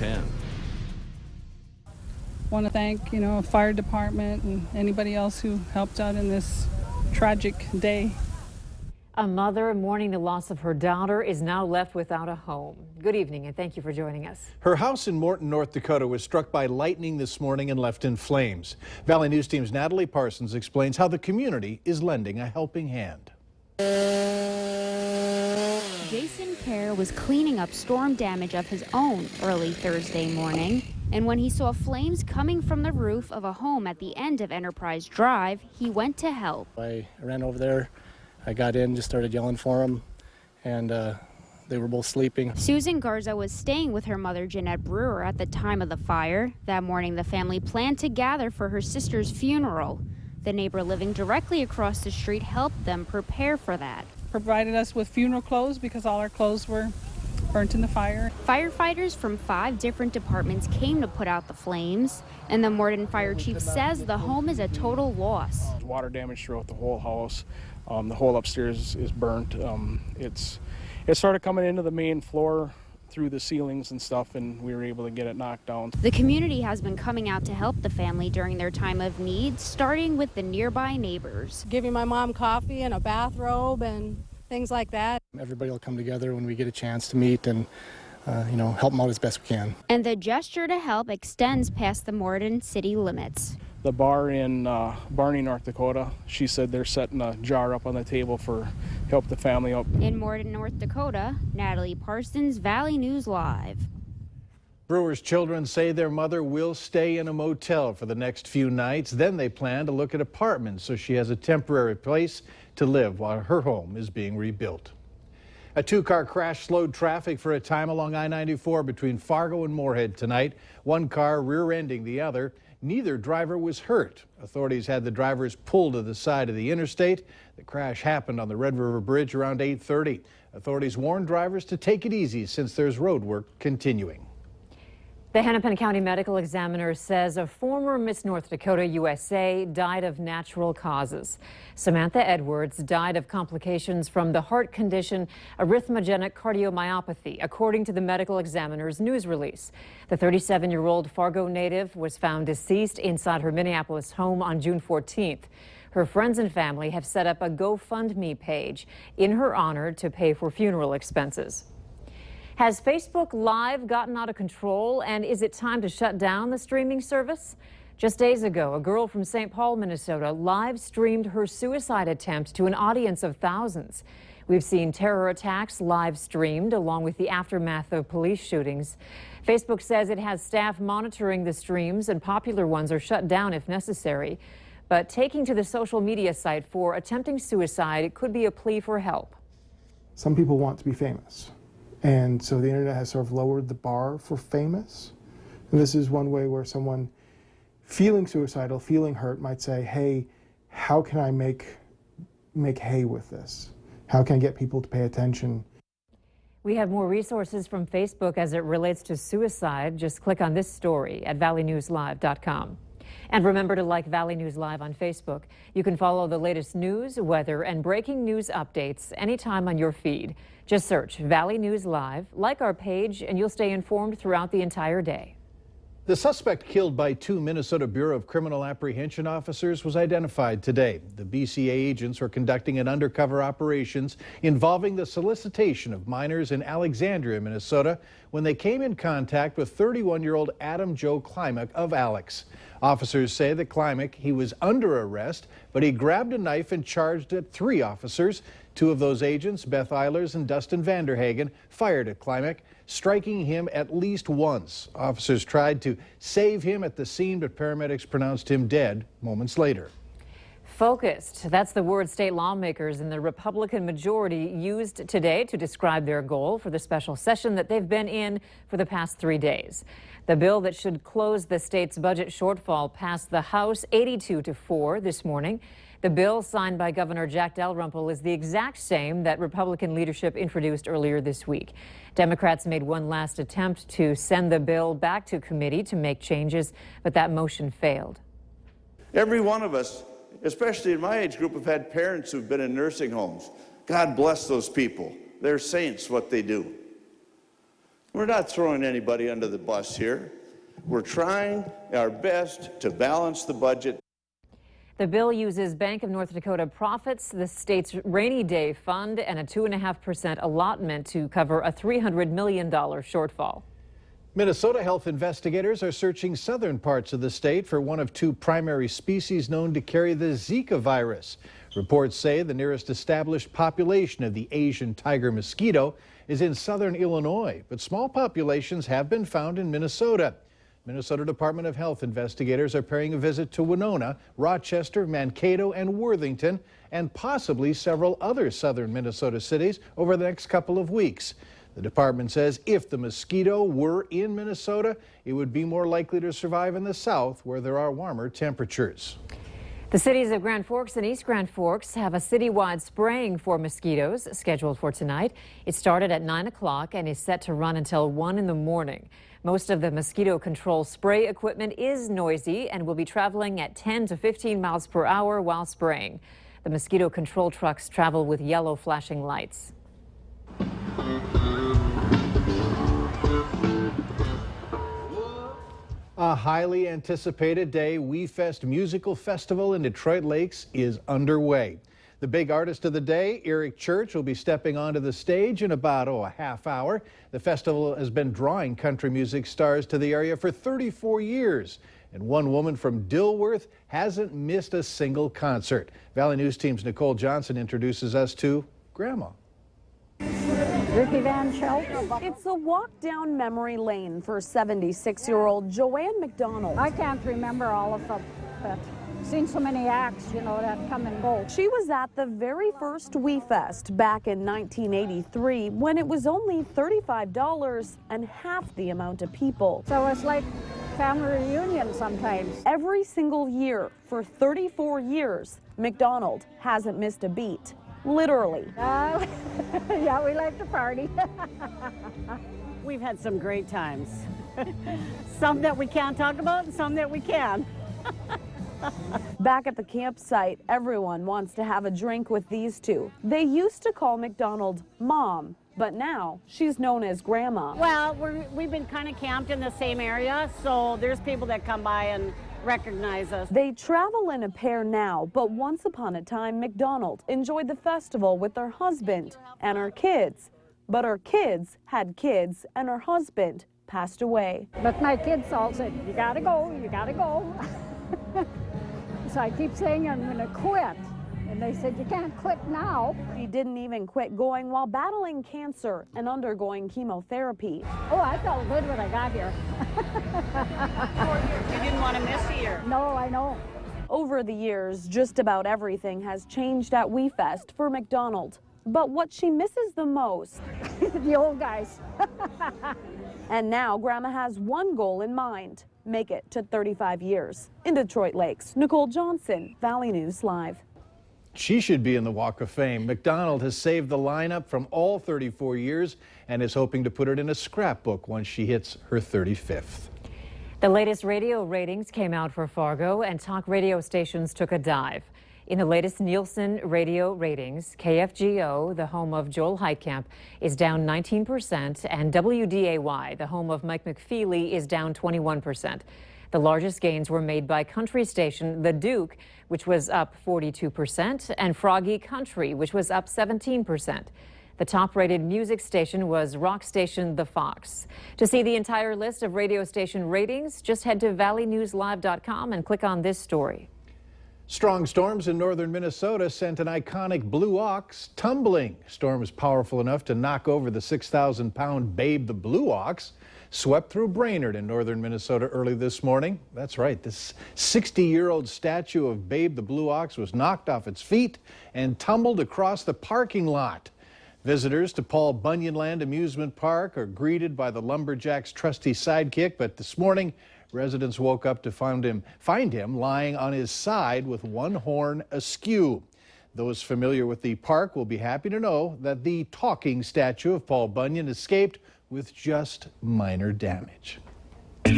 10. Want to thank, fire department and anybody else who helped out in this tragic day. A mother mourning the loss of her daughter is now left without a home. Good evening and thank you for joining us. Her house in Morton, North Dakota was struck by lightning this morning and left in flames. Valley News Team's Natalie Parsons explains how the community is lending a helping hand. Jason Kerr was cleaning up storm damage of his own early Thursday morning, and when he saw flames coming from the roof of a home at the end of Enterprise Drive, he went to help. I ran over there, I got in, just started yelling for them, and they were both sleeping. Susan Garza was staying with her mother, Jeanette Brewer, at the time of the fire. That morning, the family planned to gather for her sister's funeral. The neighbor living directly across the street helped them prepare for that. Provided us with funeral clothes because all our clothes were burnt in the fire. Firefighters from 5 different departments came to put out the flames, and the Morton Fire Chief says the home is a total loss. Water damage throughout the whole house. The whole upstairs is burnt. It started coming into the main floor through the ceilings and stuff, and we were able to get it knocked down. The community has been coming out to help the family during their time of need, starting with the nearby neighbors. Giving my mom coffee and a bathrobe and things like that. Everybody will come together when we get a chance to meet and help them out as best we can. And the gesture to help extends past the Morton city limits. The bar in Barney, North Dakota, she said they're setting a jar up on the table for help the family out. In Morton, North Dakota, Natalie Parsons, Valley News Live. Brewer's children say their mother will stay in a motel for the next few nights. Then they plan to look at apartments so she has a temporary place to live while her home is being rebuilt. A 2-car crash slowed traffic for a time along I-94 between Fargo and Moorhead tonight. One car rear-ending the other. Neither driver was hurt. Authorities had the drivers pulled to the side of the interstate. The crash happened on the Red River Bridge around 8:30. Authorities warned drivers to take it easy since there's road work continuing. The Hennepin County Medical Examiner says a former Miss North Dakota USA died of natural causes. Samantha Edwards died of complications from the heart condition arrhythmogenic cardiomyopathy, according to the Medical Examiner's news release. The 37-year-old Fargo native was found deceased inside her Minneapolis home on June 14th. Her friends and family have set up a GoFundMe page in her honor to pay for funeral expenses. Has Facebook Live gotten out of control, and is it time to shut down the streaming service? Just days ago, a girl from St. Paul, Minnesota, live streamed her suicide attempt to an audience of thousands. We've seen terror attacks live streamed along with the aftermath of police shootings. Facebook says it has staff monitoring the streams, and popular ones are shut down if necessary. But taking to the social media site for attempting suicide could be a plea for help. Some people want to be famous. And so the internet has sort of lowered the bar for famous. And this is one way where someone feeling suicidal, feeling hurt, might say, hey, how can I make hay with this? How can I get people to pay attention? We have more resources from Facebook as it relates to suicide. Just click on this story at valleynewslive.com. And remember to like Valley News Live on Facebook. You can follow the latest news, weather, and breaking news updates anytime on your feed. Just search Valley News Live, like our page, and you'll stay informed throughout the entire day. The suspect killed by 2 Minnesota Bureau of Criminal Apprehension officers was identified today. The BCA agents were conducting an undercover operations involving the solicitation of minors in Alexandria, Minnesota, when they came in contact with 31-year-old Adam Joe Klimek of Alex. Officers say that Klimek, he was under arrest, but he grabbed a knife and charged at 3 officers. 2 of those agents, Beth Eilers and Dustin Vanderhagen, fired at Klimek, striking him at least once. Officers tried to save him at the scene, but paramedics pronounced him dead moments later. Focused. That's the word state lawmakers in the Republican majority used today to describe their goal for the special session that they've been in for the past 3 days. The bill that should close the state's budget shortfall passed the House 82-4 this morning. The bill signed by Governor Jack Dalrymple is the exact same that Republican leadership introduced earlier this week. Democrats made one last attempt to send the bill back to committee to make changes, but that motion failed. Every one of us, especially in my age group, have had parents who've been in nursing homes. God bless those people. They're saints, what they do. We're not throwing anybody under the bus here. We're trying our best to balance the budget. The bill uses Bank of North Dakota profits, the state's rainy day fund, and a 2.5% allotment to cover a $300 million shortfall. Minnesota health investigators are searching southern parts of the state for one of two primary species known to carry the Zika virus. Reports say the nearest established population of the Asian tiger mosquito is in southern Illinois, but small populations have been found in Minnesota. Minnesota Department of Health investigators are paying a visit to Winona, Rochester, Mankato, and Worthington, and possibly several other southern Minnesota cities over the next couple of weeks. The department says if the mosquito were in Minnesota, it would be more likely to survive in the south where there are warmer temperatures. The cities of Grand Forks and East Grand Forks have a citywide spraying for mosquitoes scheduled for tonight. It started at 9 o'clock and is set to run until 1 in the morning. Most of the mosquito control spray equipment is noisy and will be traveling at 10 to 15 miles per hour while spraying. The mosquito control trucks travel with yellow flashing lights. A highly anticipated day We Fest musical festival in Detroit Lakes is underway. The big artist of the day, Eric Church, will be stepping onto the stage in about a half hour. The festival has been drawing country music stars to the area for 34 years. And one woman from Dilworth hasn't missed a single concert. Valley News Team's Nicole Johnson introduces us to Grandma. Ricky Van Shelton. It's a walk down memory lane for 76-year-old Joanne McDonald. I can't remember all of them, but seen so many acts, you know, that come and go. She was at the very first We Fest back in 1983 when it was only $35 and half the amount of people. So it's like family reunion sometimes. Every single year for 34 years, McDonald hasn't missed a beat. Literally. Yeah, we like to party. We've had some great times. Some that we can't talk about and some that we can. Back at the campsite, everyone wants to have a drink with these two. They used to call McDonald Mom, but now she's known as Grandma. Well, we've been kind of camped in the same area, so there's people that come by and recognize us. They travel in a pair now, but once upon a time, McDonald enjoyed the festival with her husband and her kids. But her kids had kids, and her husband passed away. But my kids all said, you gotta go, you gotta go. So I keep saying I'm gonna quit. And they said, you can't quit now. He didn't even quit going while battling cancer and undergoing chemotherapy. Oh, I felt good when I got here. You didn't want to miss a year. No, I know. Over the years, just about everything has changed at We Fest for McDonald. But what she misses the most, the old guys. And now Grandma has one goal in mind: make it to 35 years. In Detroit Lakes, Nicole Johnson, Valley News Live. She should be in the Walk of Fame. McDonald has saved the lineup from all 34 years and is hoping to put it in a scrapbook once she hits her 35th. The latest radio ratings came out for Fargo, and talk radio stations took a dive. In the latest Nielsen radio ratings, KFGO, the home of Joel Heitkamp, is down 19%, and WDAY, the home of Mike McFeely, is down 21%. The largest gains were made by country station The Duke, which was up 42%, and Froggy Country, which was up 17%. The top-rated music station was rock station The Fox. To see the entire list of radio station ratings, just head to valleynewslive.com and click on this story. Strong storms in northern Minnesota sent an iconic blue ox tumbling. Storm was powerful enough to knock over the 6,000-pound Babe the Blue Ox. Swept through Brainerd in northern Minnesota early this morning. That's right, this 60-year-old statue of Babe the Blue Ox was knocked off its feet and tumbled across the parking lot. Visitors to Paul Bunyanland Amusement Park are greeted by the lumberjack's trusty sidekick, but this morning residents woke up to find him lying on his side with one horn askew. Those familiar with the park will be happy to know that the talking statue of Paul Bunyan escaped with just minor damage.